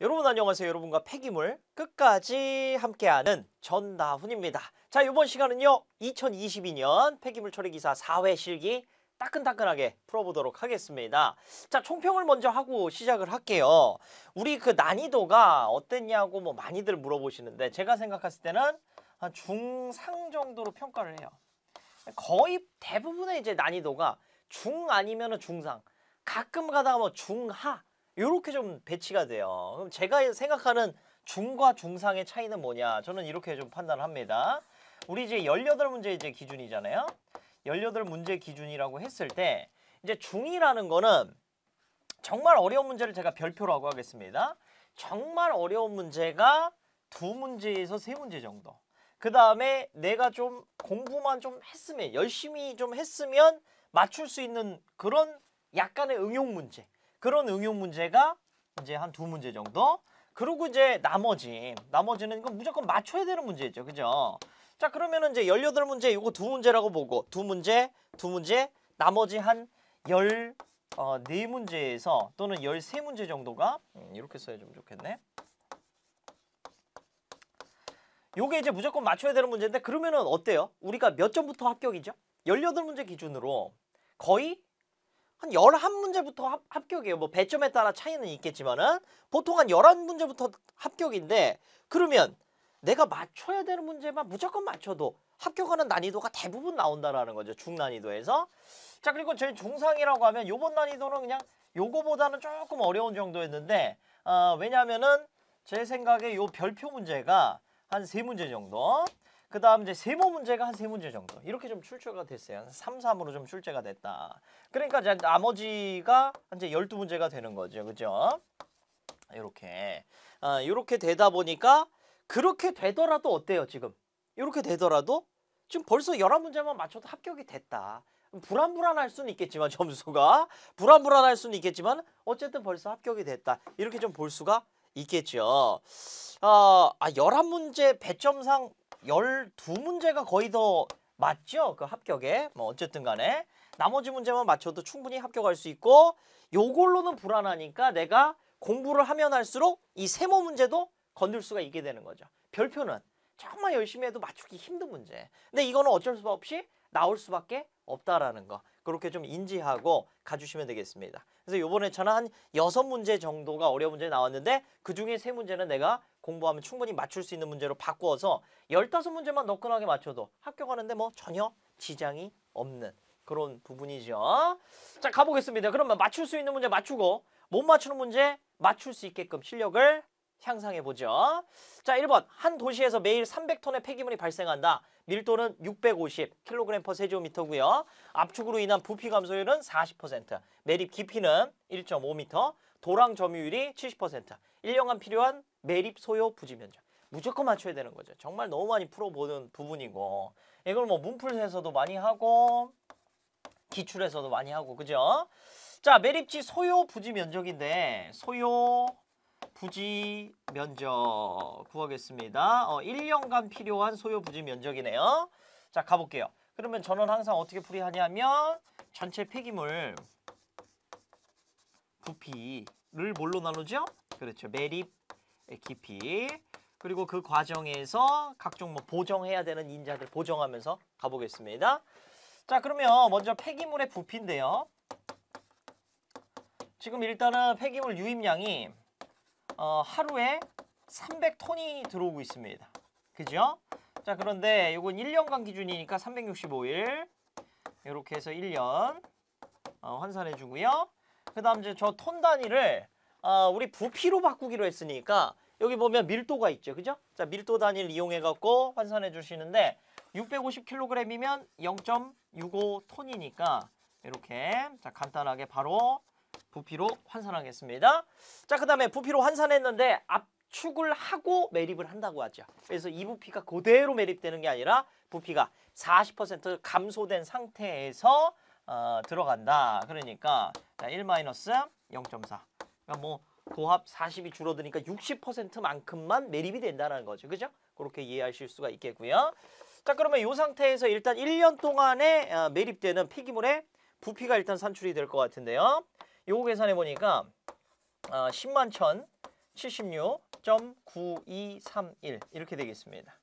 여러분 안녕하세요. 여러분과 폐기물 끝까지 함께하는 전나훈입니다. 자, 이번 시간은요 2022년 폐기물 처리 기사 4회 실기 따끈따끈하게 풀어보도록 하겠습니다. 자, 총평을 먼저 하고 시작을 할게요. 우리 그 난이도가 어땠냐고 뭐 많이들 물어보시는데 제가 생각했을 때는 한 중상 정도로 평가를 해요. 거의 대부분의 이제 난이도가 중 아니면은 중상, 가끔 가다가 뭐 중하 요렇게 좀 배치가 돼요. 그럼 제가 생각하는 중과 중상의 차이는 뭐냐? 저는 이렇게 좀 판단합니다. 우리 이제 18문제 이제 기준이잖아요. 18문제 기준이라고 했을 때 이제 중이라는 거는 정말 어려운 문제를 제가 별표라고 하겠습니다. 정말 어려운 문제가 2문제에서 3문제 정도. 그 다음에 내가 좀 공부만 좀 했으면, 열심히 좀 했으면 맞출 수 있는 그런 약간의 응용 문제. 그런 응용 문제가 이제 한 2문제 정도. 그리고 이제 나머지는 이거 무조건 맞춰야 되는 문제죠. 그죠? 자, 그러면은 이제 18문제 이거 2문제라고 보고 2문제, 나머지 한 14문제에서 또는 13문제 정도가 이렇게 써야 좀 좋겠네. 요게 이제 무조건 맞춰야 되는 문제인데 그러면은 어때요? 우리가 몇 점부터 합격이죠? 18문제 기준으로 거의 한 11문제부터 합격이에요. 뭐 배점에 따라 차이는 있겠지만은 보통 한 11문제부터 합격인데 그러면 내가 맞춰야 되는 문제만 무조건 맞춰도 합격하는 난이도가 대부분 나온다라는 거죠. 중난이도에서. 자, 그리고 제일 중상이라고 하면 요번 난이도는 그냥 요거보다는 조금 어려운 정도였는데 왜냐하면은 제 생각에 요 별표 문제가 한 3문제 정도. 그 다음 이제 세모 문제가 한 3문제 정도. 이렇게 좀 출제가 됐어요. 3, 3으로 좀 출제가 됐다. 그러니까 이제 나머지가 이제 12문제가 되는 거죠. 그죠? 이렇게. 이렇게 되다 보니까 그렇게 되더라도 어때요, 지금? 이렇게 되더라도 지금 벌써 11문제만 맞춰도 합격이 됐다. 불안불안할 수는 있겠지만 점수가 불안불안할 수는 있겠지만 어쨌든 벌써 합격이 됐다. 이렇게 좀 볼 수가 있겠죠. 11문제 배점상 12문제가 거의 더 맞죠? 그 합격에. 뭐 어쨌든 간에 나머지 문제만 맞춰도 충분히 합격할 수 있고 요걸로는 불안하니까 내가 공부를 하면 할수록 이 세모 문제도 건들 수가 있게 되는 거죠. 별표는 정말 열심히 해도 맞추기 힘든 문제. 근데 이거는 어쩔 수 없이 나올 수밖에 없다라는 거. 그렇게 좀 인지하고 가주시면 되겠습니다. 그래서 요번에 저는 한 6문제 정도가 어려운 문제 나왔는데 그중에 3문제는 내가 공부하면 충분히 맞출 수 있는 문제로 바꾸어서 15문제만 너끈하게 맞춰도 합격하는데 뭐 전혀 지장이 없는 그런 부분이죠. 자, 가보겠습니다. 그러면 맞출 수 있는 문제 맞추고 못 맞추는 문제 맞출 수 있게끔 실력을 향상해보죠. 자, 1번. 한 도시에서 매일 300톤의 폐기물이 발생한다. 밀도는 650kg/세제곱미터고요. 압축으로 인한 부피 감소율은 40%. 매립 깊이는 1.5m. 도랑 점유율이 70%. 1년간 필요한 매립 소요 부지 면적. 무조건 맞춰야 되는 거죠. 정말 너무 많이 풀어보는 부분이고 이걸 뭐 문풀에서도 많이 하고 기출에서도 많이 하고 그죠? 자, 매립지 소요 부지 면적인데 소요 부지 면적 구하겠습니다. 1년간 필요한 소요 부지 면적이네요. 자, 가볼게요. 그러면 저는 항상 어떻게 풀이하냐면 전체 폐기물 부피를 뭘로 나누죠? 그렇죠. 매립 깊이. 그리고 그 과정에서 각종 뭐 보정해야 되는 인자들 보정하면서 가보겠습니다. 자, 그러면 먼저 폐기물의 부피인데요. 지금 일단은 폐기물 유입량이 하루에 300톤이 들어오고 있습니다. 그죠? 자, 그런데 이건 1년간 기준이니까 365일 이렇게 해서 1년 환산해 주고요. 그 다음 이제 저 톤 단위를 우리 부피로 바꾸기로 했으니까 여기 보면 밀도가 있죠. 그죠? 자, 밀도 단위를 이용해 갖고 환산해 주시는데 650kg이면 0.65톤이니까 이렇게 자, 간단하게 바로 부피로 환산하겠습니다. 자, 그 다음에 부피로 환산했는데 압축을 하고 매립을 한다고 하죠. 그래서 이 부피가 그대로 매립되는 게 아니라 부피가 40% 감소된 상태에서 들어간다. 그러니까 1-0.4. 그러니까 뭐 고합 40이 줄어드니까 60%만큼만 매립이 된다는 거죠. 그죠? 그렇게 이해하실 수가 있겠고요. 자, 그러면 이 상태에서 일단 1년 동안에 매립되는 폐기물의 부피가 일단 산출이 될 것 같은데요. 요거 계산해 보니까 10만 천 76.9231 이렇게 되겠습니다.